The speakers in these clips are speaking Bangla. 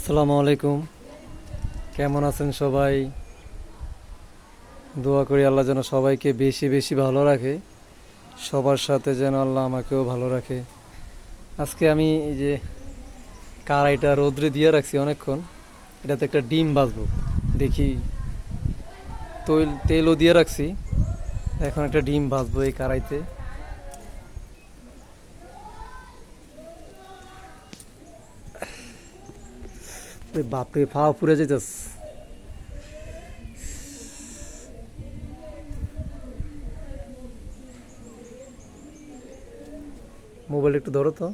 আসসালামু আলাইকুম। কেমন আছেন সবাই? দোয়া করি আল্লাহ যেন সবাইকে বেশি বেশি ভালো রাখে, সবার সাথে যেন আল্লাহ আমাকেও ভালো রাখে। আজকে আমি এই যে কড়াইটা রোদ্রে দিয়ে রাখছি অনেকক্ষণ, এটাতে একটা ডিম ভাজবো। দেখি, তেলও দিয়ে রাখছি, এখন একটা ডিম ভাজবো এই কড়াইতে। বাপরে, ফাও পুড়ে যেতেস। মোবাইল একটু ধরো তো,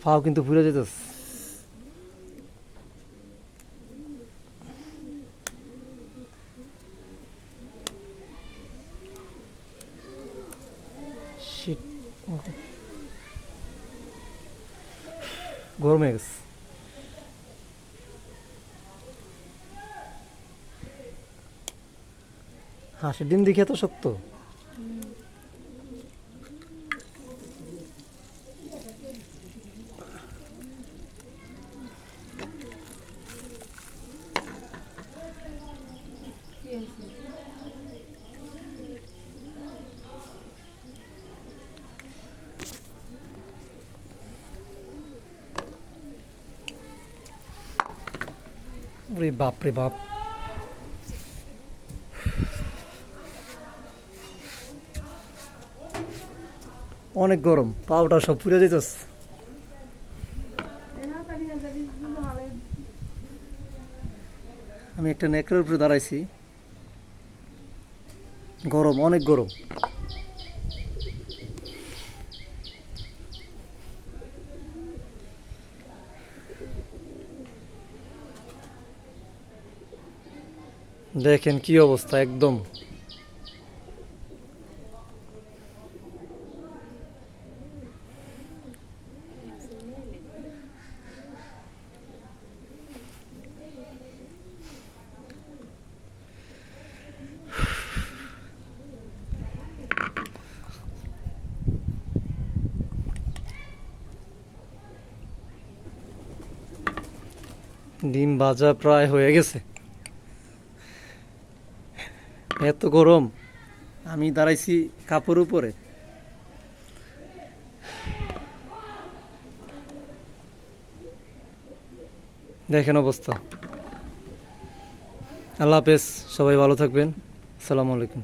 ফাও কিন্তু পুড়ে যেতেস। শিট, গরম হয়ে গেছে। হাঁসের ডিম দেখি এত শক্ত? ওরে বাপ রে বাপ, অনেক গরম, পাউটা সব পুড়ে যেতেস। আমি একটা নেকড়ের উপরে দাঁড়াইছি, গরম, অনেক গরম। দেখেন কি অবস্থা একদম। ডিম ভাজা প্রায় হয়ে গেছে। এত গরম, আমি দাঁড়াইছি কাপড় উপরে। দেখেন অবস্থা। আল্লাহ হাফেজ, সবাই ভালো থাকবেন। আসসালামু আলাইকুম।